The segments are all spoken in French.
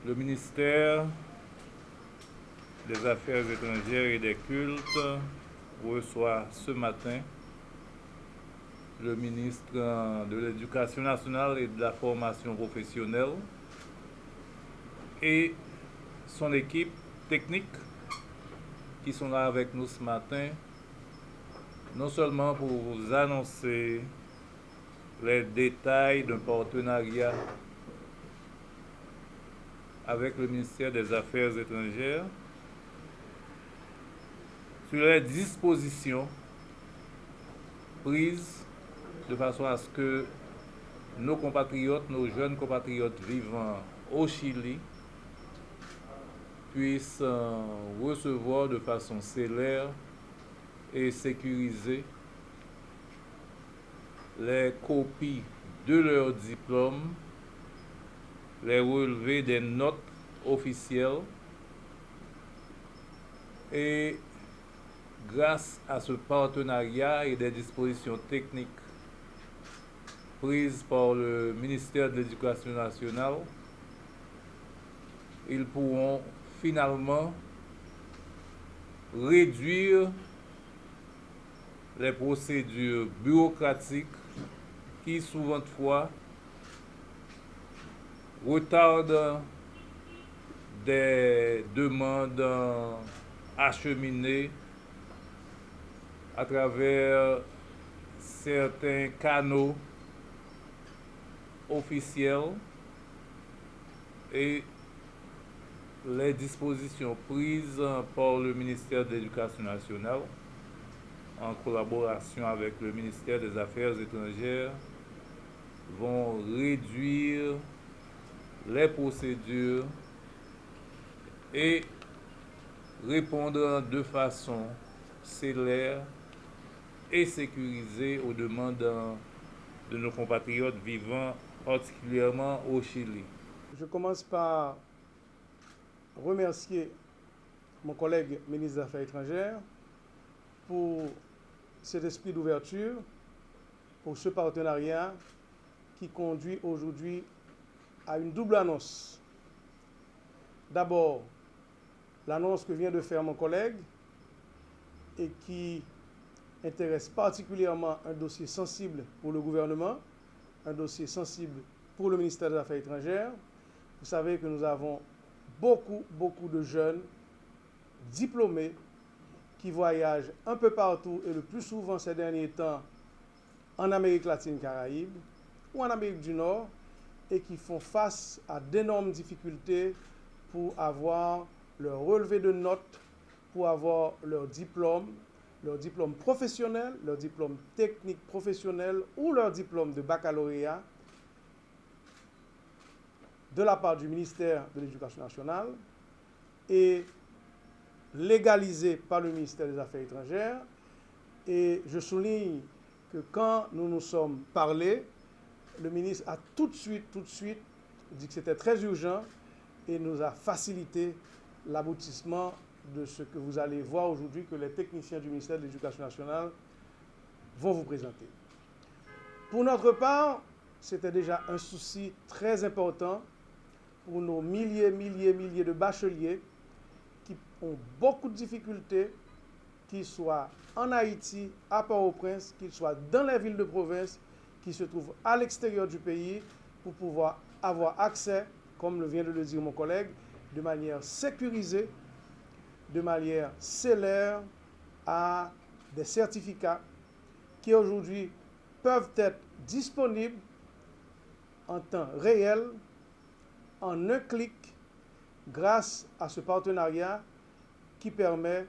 Le ministère des Affaires étrangères et des cultes reçoit ce matin le ministre de l'Éducation nationale et de la formation professionnelle et son équipe technique qui sont là avec nous ce matin, non seulement pour vous annoncer les détails d'un partenariat avec le ministère des Affaires étrangères sur les dispositions prises de façon à ce que nos compatriotes, nos jeunes compatriotes vivant au Chili puissent recevoir de façon célère et sécurisée les copies de leurs diplômes, les relevés des notes officielles et grâce à ce partenariat et des dispositions techniques prises par le ministère de l'Éducation nationale, ils pourront finalement réduire les procédures bureaucratiques qui souvent de fois retardent des demandes acheminées à travers certains canaux officiels et les dispositions prises par le ministère de l'Éducation nationale en collaboration avec le ministère des Affaires étrangères vont réduire les procédures et répondre de façon célère et sécurisée aux demandes de nos compatriotes vivant particulièrement au Chili. Je commence par remercier mon collègue ministre des Affaires étrangères pour cet esprit d'ouverture, pour ce partenariat qui conduit aujourd'hui à une double annonce. D'abord, l'annonce que vient de faire mon collègue et qui intéresse particulièrement un dossier sensible pour le gouvernement, un dossier sensible pour le ministère des Affaires étrangères. Vous savez que nous avons beaucoup de jeunes diplômés qui voyagent un peu partout et le plus souvent ces derniers temps en Amérique latine, Caraïbes ou en Amérique du Nord et qui font face à d'énormes difficultés pour avoir leur relevé de notes, pour avoir leur diplôme professionnel, leur diplôme technique professionnel ou leur diplôme de baccalauréat de la part du ministère de l'Éducation nationale et légalisé par le ministère des Affaires étrangères. Et je souligne que quand nous nous sommes parlé, le ministre a tout de suite dit que c'était très urgent et nous a facilité l'aboutissement de ce que vous allez voir aujourd'hui, que les techniciens du ministère de l'Éducation nationale vont vous présenter. Pour notre part, c'était déjà un souci très important pour nos milliers de bacheliers qui ont beaucoup de difficultés, qu'ils soient en Haïti, à Port-au-Prince, qu'ils soient dans les villes de province, qui se trouvent à l'extérieur du pays, pour pouvoir avoir accès, comme vient de le dire mon collègue, de manière sécurisée, de manière célère à des certificats qui aujourd'hui peuvent être disponibles en temps réel, en un clic, grâce à ce partenariat qui permet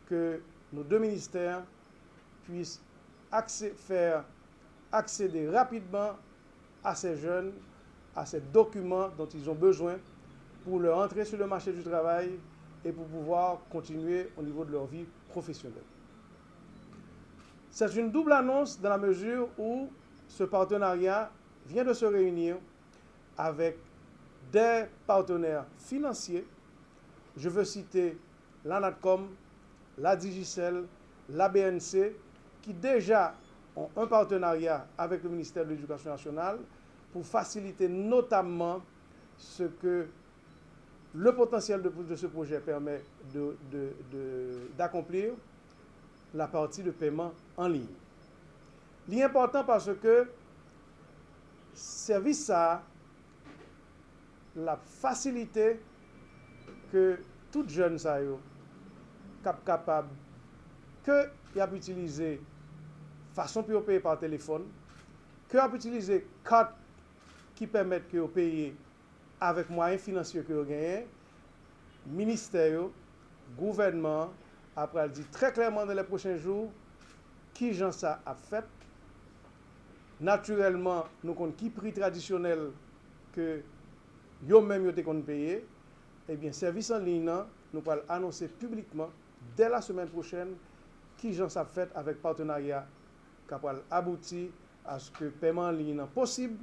que nos deux ministères puissent faire accéder rapidement à ces jeunes, à ces documents dont ils ont besoin pour leur entrer sur le marché du travail et pour pouvoir continuer au niveau de leur vie professionnelle. C'est une double annonce dans la mesure où ce partenariat vient de se réunir avec des partenaires financiers. Je veux citer l'ANATCOM, la Digicel, la BNC, qui déjà ont un partenariat avec le ministère de l'Éducation nationale pour faciliter notamment ce que le potentiel de ce projet permet d'accomplir la partie de paiement en ligne. Il est important parce que service ça la facilité que tout jeune ça yo capable que y a utiliser façon pour payer par téléphone, que y a utiliser carte qui permettent que vous payer avec moyens financiers que vous gagnez, ministère, gouvernement, après dit très clairement dans les prochains jours qui gens ça a fait. Naturellement, nous comptons qui prix traditionnel que yo même yo te qu'on payer. Eh bien, service en ligne, nous allons annoncer publiquement dès la semaine prochaine qui gens ça fait avec partenariat qui va aboutir à ce que paiement en ligne possible.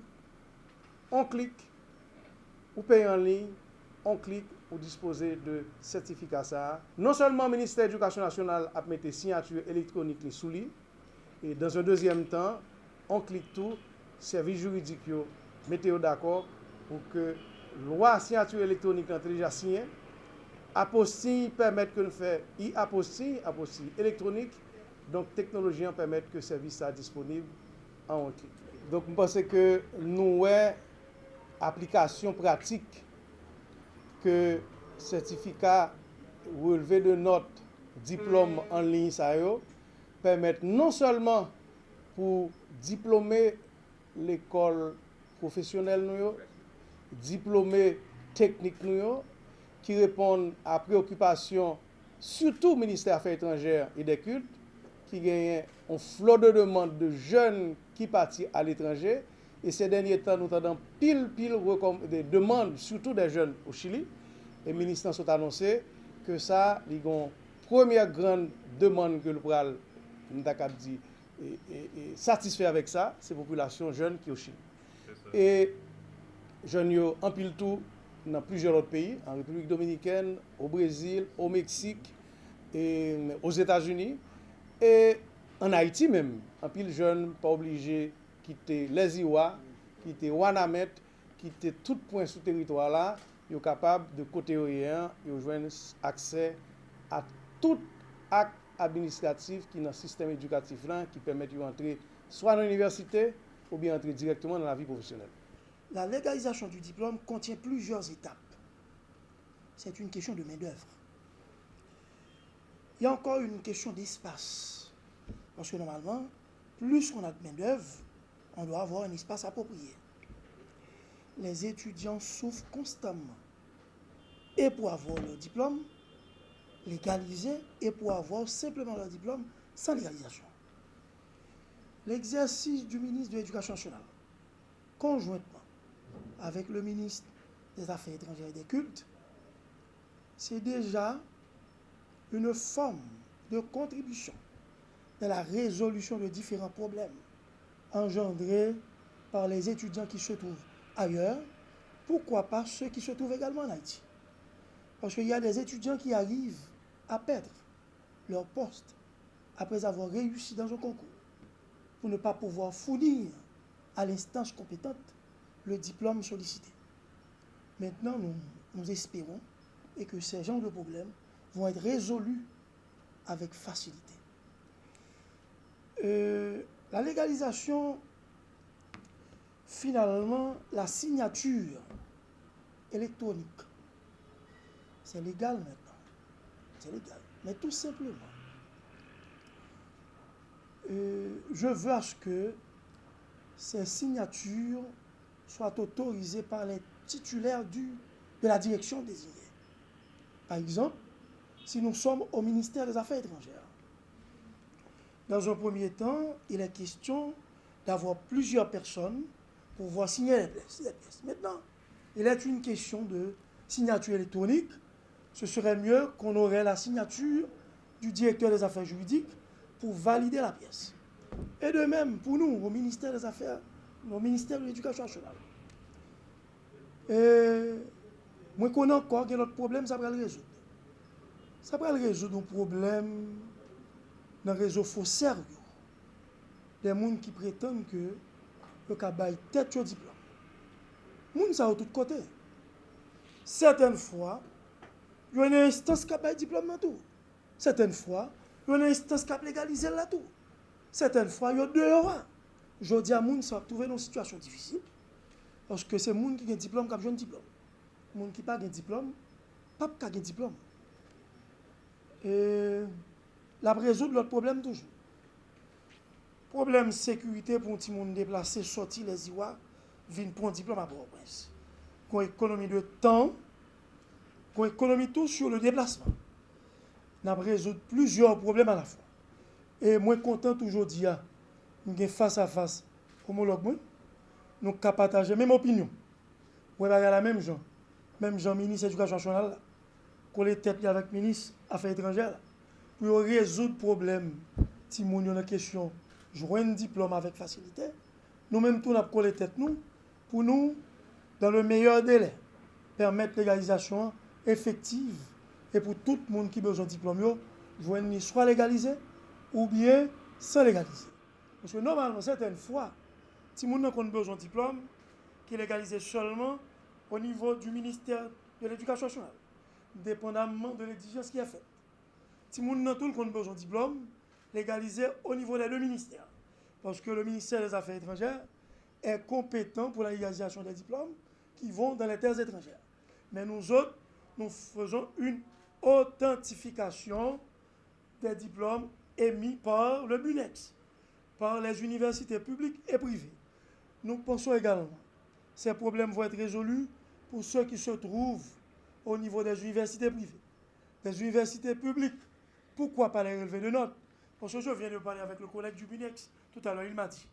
On clique, ou paye en ligne, on clique, ou disposer de certificat ça. Non seulement le ministère de l'Éducation nationale a mis signature électronique sous lui, et dans un deuxième temps, on clique tout, service juridique, mettez-vous d'accord pour que loi signature électronique est déjà signée. Apostille permet que nous fassions apostille électronique. Donc, technologie permet que le service soit disponible en un clic. Donc, je pense que nous avons application pratique que certificat relevé de notes, diplôme en ligne, ça permettent non seulement pour diplômer l'école professionnelle, diplômer technique, qui répondent à préoccupations, surtout ministère des Affaires étrangères et des cultes, qui gagne un flot de demandes de jeunes qui partent à l'étranger. Et ces derniers temps, nous avons pile de demandes, surtout des jeunes au Chili. Et les ministres ont annoncé que ça, ils ont une première grande demande que le pral dit satisfait avec ça, c'est la population jeune qui est au Chili. Et jeunes en pile tout dans plusieurs autres pays, en République dominicaine, au Brésil, au Mexique, et aux États-Unis, et en Haïti même. En pile jeunes pas obligés quitter les Iwa, quitter Wanamet, quitter tout point sous territoire là, ils sont capables de côté orient, ils ont accès à tout acte administratif qui est dans le système éducatif là, qui permet de rentrer soit dans l'université ou bien entrer directement dans la vie professionnelle. La légalisation du diplôme contient plusieurs étapes. C'est une question de main-d'œuvre. Il y a encore une question d'espace. Parce que normalement, plus on a de main-d'œuvre, on doit avoir un espace approprié. Les étudiants souffrent constamment. Et pour avoir leur diplôme légalisé, et pour avoir simplement leur diplôme sans légalisation. L'exercice du ministre de l'Éducation nationale, conjointement avec le ministre des Affaires étrangères et des cultes, c'est déjà une forme de contribution dans la résolution de différents problèmes engendrés par les étudiants qui se trouvent ailleurs, pourquoi pas ceux qui se trouvent également en Haïti. Parce qu'il y a des étudiants qui arrivent à perdre leur poste après avoir réussi dans un concours pour ne pas pouvoir fournir à l'instance compétente le diplôme sollicité. Maintenant, nous espérons et que ces genres de problèmes vont être résolus avec facilité. La légalisation, finalement, la signature électronique, c'est légal maintenant. C'est légal. Mais tout simplement, je veux à ce que ces signatures soient autorisées par les titulaires de la direction désignée. Par exemple, si nous sommes au ministère des Affaires étrangères, dans un premier temps, il est question d'avoir plusieurs personnes pour pouvoir signer les pièces. Maintenant, il est une question de signature électronique. Ce serait mieux qu'on aurait la signature du directeur des affaires juridiques pour valider la pièce. Et de même, pour nous, au ministère des Affaires, au ministère de l'Éducation nationale. Et moi, je connais encore que notre problème, ça va le résoudre. Ça va le résoudre un problème dans le réseau faussaire. Des gens qui prétendent que le cabane tête au diplôme. Les gens, ça de tous côtés. certaines fois, il y a une instance qui a un diplôme dans tout. Certaines fois, il y a une instance qui a légalisé là tout. Certaines fois, il y a deux heures. Je dis à moun ça trouver dans une situation difficile parce que c'est moun qui a un diplôme qui a un diplôme. Moun qui pas un diplôme, pas qui a un diplôme. Et la résoudre l'autre problème toujours. Problème sécurité pour un petit monde déplacé, sortir les Iwa, venir pour un diplôme à Port-au-Prince. Qu'on économie de temps, qu'on économie tout sur le déplacement. Nous avons résoudre plusieurs problèmes à la fois. Et moi, content toujours de dire, nous sommes face à face, homologue, nous sommes partager la même opinion. Nous avons la même gens. Même Jean, ministre de l'Éducation nationale, qu'on les tête avec le ministre des Affaires étrangères, pour résoudre le problème, si nous avons une question, jouer un diplôme avec facilité, nous-mêmes, nous avons collé tête nous, pour nous, dans le meilleur délai, permettre l'égalisation effective et pour tout le monde qui a besoin de diplôme, jouer soit légalisé ou bien sans légaliser. Parce que normalement, certaines fois, si les gens ont besoin de diplôme, qui est légalisé seulement au niveau du ministère de l'Éducation nationale, dépendamment de l'exigence qui est faite. Si les gens ont besoin de diplôme, légalisé au niveau des deux ministères. Parce que le ministère des Affaires étrangères est compétent pour la légalisation des diplômes qui vont dans les terres étrangères. Mais nous autres, nous faisons une authentification des diplômes émis par le BUNEX, par les universités publiques et privées. Nous pensons également que ces problèmes vont être résolus pour ceux qui se trouvent au niveau des universités privées. Des universités publiques, pourquoi pas les relever de notes? Parce que je viens de parler avec le collègue du BUNEX, tout à l'heure, il m'a dit,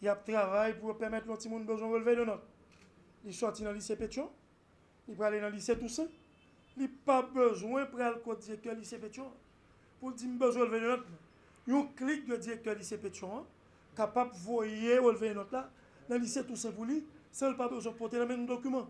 il y a un travail pour permettre aux petits monde besoin de relever de notes. Il sortit dans le lycée Pétion, il va aller dans le lycée Toussaint, il n'a pas besoin pour aller au directeur du lycée Pétion. Pour dire que besoin de relever de notes. Un clic de directeur du lycée Pétion, capable de voyer relever de notes là, dans le lycée Toussaint pour lui, sans pas besoin de porter le même document.